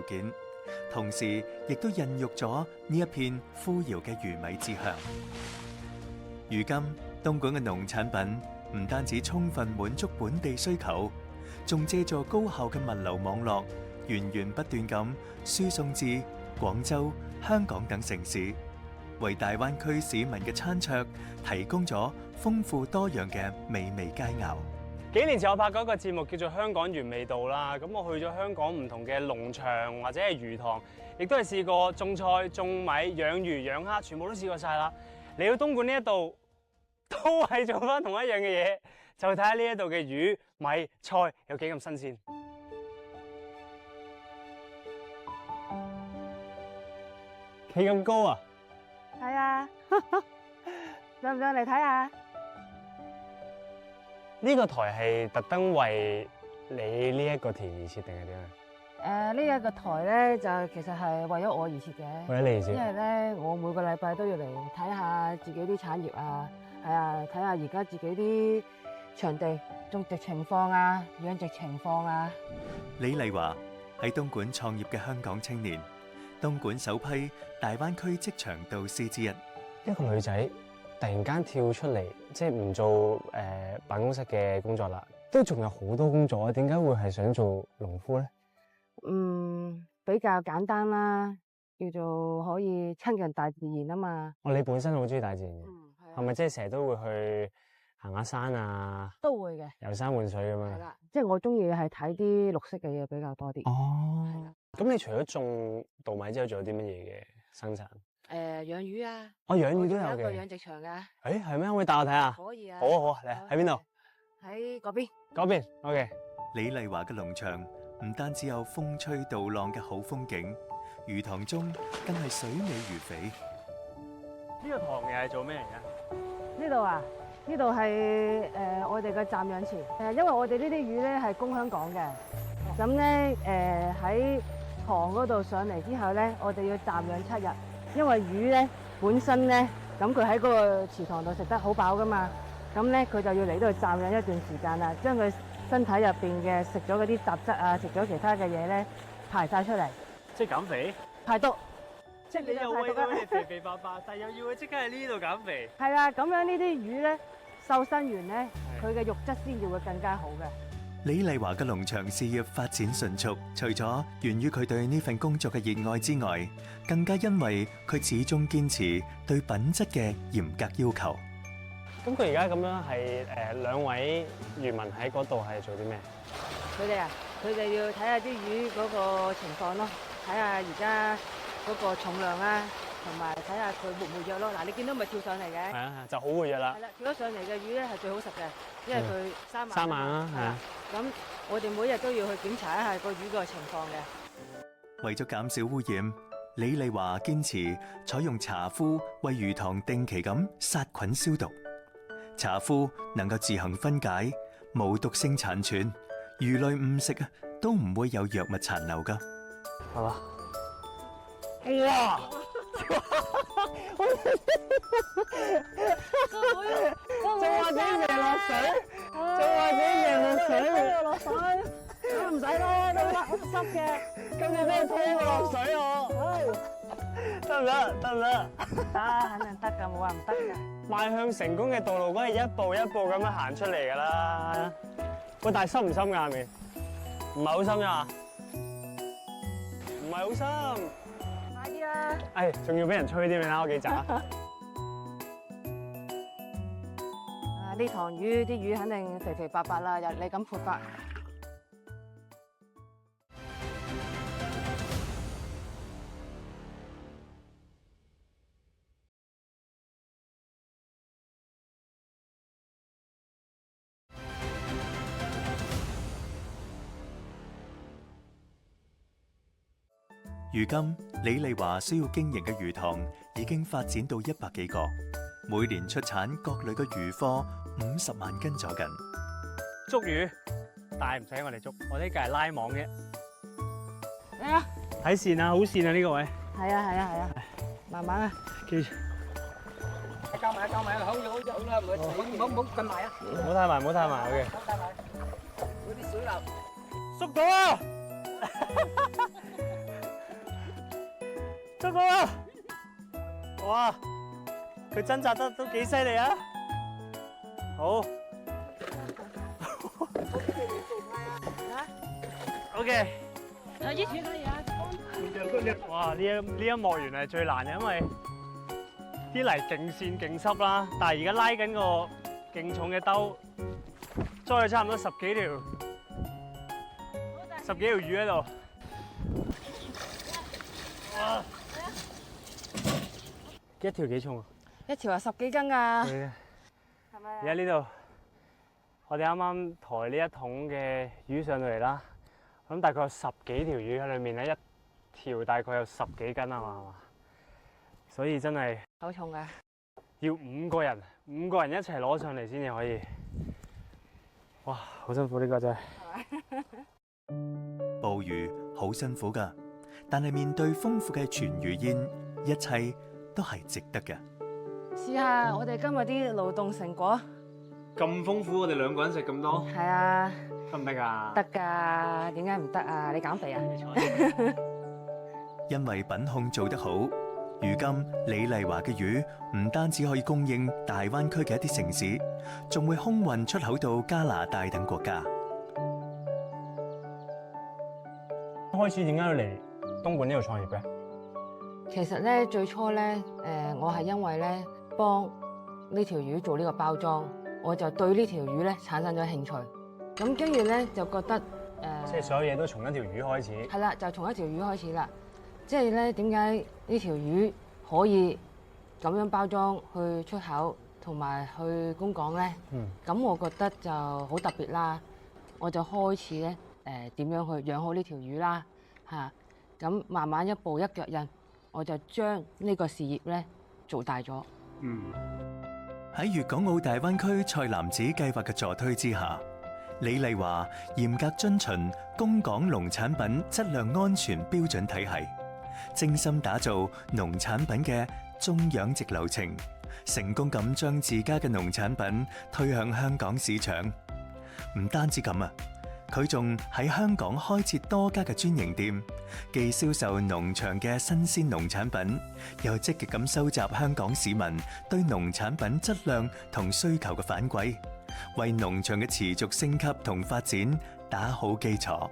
件，同時亦都孕育咗呢一片富饒嘅魚米之鄉。如今，東莞嘅農產品唔單止充分滿足本地需求，仲借助高效嘅物流網絡，源源不斷咁輸送至廣州、香港等城市，為大灣區市民嘅餐桌提供咗豐富多樣嘅美味佳肴。幾年前我拍過一個節目叫做《香港原味道》啦，咁我去咗香港唔同嘅農場或者係魚塘，亦都係試過種菜、種米、養魚、養蝦，全部都試過晒啦。嚟到東莞呢一度，都係做翻同一樣嘅嘢，就睇下呢一度嘅魚、米、菜有幾咁新鮮。企咁高啊？係啊，想唔想嚟睇下？呢個台係特登為你呢一個田而設定係點啊？呢一個台咧就其實係為咗我而設嘅，為咗你而設。因為咧我每個禮拜都要嚟睇下自己啲產業啊，係啊，睇下而家自己啲場地種植情況啊、養殖情況啊。李麗華喺東莞創業嘅香港青年，東莞首批大灣區職場導師之一。一個女仔突然間跳出嚟，即係唔做辦公室嘅工作啦，都仲有好多工作啊！點解會係想做農夫咧？比較簡單啦，叫做可以親近大自然啊嘛。你本身好中意大自然嘅，係咪係即係成日都會去行下山啊？都會嘅，遊山玩水咁樣。係啦，即係我中意係睇啲綠色嘅嘢比較多啲。哦，咁你除咗種稻米之後，仲有啲乜嘢嘅生產？養魚啊，我養魚都有我有一個嘅。養殖場㗎，誒係咩？可唔可以帶我睇下？可以啊。好啊好啊，嚟喺邊度？喺嗰邊。嗰邊。OK。李麗華嘅農場唔單止有風吹稻浪嘅好風景，魚塘中更係水美魚肥。呢個塘又係做咩嚟嘅？呢度啊，呢度係我哋嘅暫養池。因為我哋呢啲魚咧係供香港嘅，咁咧喺塘嗰度上嚟之後咧，我哋要暫養7日，因為魚咧本身咧，咁佢喺嗰個池塘度食得好飽噶嘛，咁咧佢就要嚟到暫養一段時間啦，將佢身體入邊嘅食咗嗰啲雜質啊，食咗其他嘅嘢咧排晒出嚟，即係減肥。排毒。即係你又餵到佢哋肥肥白白，但係又要佢即刻喺呢度減肥。係啦，咁樣呢啲魚咧瘦身完咧，佢嘅肉質先至會更加好嘅。李麗華嘅農場事業發展迅速，除咗源於佢對呢份工作嘅熱愛之外，更加因為佢始終堅持對品質嘅嚴格要求。咁佢而家咁樣係兩位漁民喺嗰度係做啲咩？佢哋啊，佢哋要睇下啲魚嗰個情況咯，睇下而家嗰個重量啊，同埋睇下佢活唔活躍咯。嗱，你見到咪跳上嚟嘅？係啊，就好活躍啦係。啦，跳咗上嚟嘅魚咧係最好食嘅，因為佢生猛。生猛啊係啊。咁我哋每日都要去檢查一下個魚個情況嘅。為咗減少污染，李麗華堅持採用茶壺為魚塘定期咁殺菌消毒。茶壺能夠自行分解，無毒性殘存，魚類誤食啊都唔會有藥物殘留噶。係嘛？哇！仲話自己贏落水，仲話自己贏落水，落水，咁唔使啦，都濕嘅。今日真係拖我落水我，得唔得？得唔得？得，肯定得㗎，冇話唔得㗎。邁向成功嘅道路，梗係一步一步咁樣行出嚟㗎啦。喂，但係深唔深㗎下面？唔係好深呀？唔係好深。快啲啊！誒，仲要俾人吹添，你睇我幾渣。呢塘魚啲魚肯定肥肥白白啦，又你咁闊白。如今李麗華需要經營嘅魚塘已經發展到100幾個，每年出產各類嘅魚貨50萬斤左近。捉魚，但係唔使我哋捉，我呢個係拉網嘅。嚟啊！睇線啊，好線啊呢個位。係啊係啊係啊，慢慢啊。記住，交埋啦，好啦，唔好咁埋啊！唔好太埋，唔好太埋，OK。好帶埋，嗰啲水流。縮到啊！捉到啦！哇，佢掙扎得都幾犀利啊！好，OK。哇！呢一幕原來係最難嘅，因為啲泥勁跣勁濕啦。但係而家拉緊個勁重嘅兜，裝咗差唔多十幾條魚喺度。哇！一條幾重啊？一條係10幾斤㗎，係啊！係咪啊？而家呢度，我哋啱啱抬呢一桶嘅魚上到嚟啦。咁大概有10幾條魚喺裏面咧，一條大概有10幾斤啊嘛，所以真係好重㗎。要5個人一齊攞上嚟先至可以。哇，好辛苦呢個真係。捕魚好辛苦㗎，但係面對豐富嘅全魚宴，一切都係值得嘅。試下我哋今日啲勞動成果。咁豐富，我哋2個人食咁多，係啊，得唔得㗎？得㗎，點解唔得啊？你減肥啊？因為品控做得好，如今李麗華嘅魚唔單止可以供應大灣區嘅一啲城市，仲會空運出口到加拿大等國家。開始點解要嚟東莞呢度創業嘅？其實咧，最初咧，我係因為咧幫呢條魚做呢個包裝，我就對呢條魚咧產生咗興趣。咁跟住咧就覺得即係所有嘢都從一條魚開始。係啦，就從一條魚開始啦。即係咧，點解呢條魚可以咁樣包裝去出口同埋去供港咧？咁我覺得就好特別啦。我就開始咧點樣去養好呢條魚啦嚇。咁慢慢一步一腳印，我就將呢個事業咧做大咗。喺粵港澳大灣區菜籃子計劃嘅助推之下，李麗華嚴格遵循供港農產品質量安全標準體系，精心打造農產品嘅中養殖流程，成功咁將自家嘅農產品推向香港市場。唔單止咁啊，佢仲喺香港開設多家嘅專營店，既銷售農場嘅新鮮農產品，又積極咁收集香港市民對農產品質量同需求嘅反饋，為農場嘅持續升級同發展打好基礎。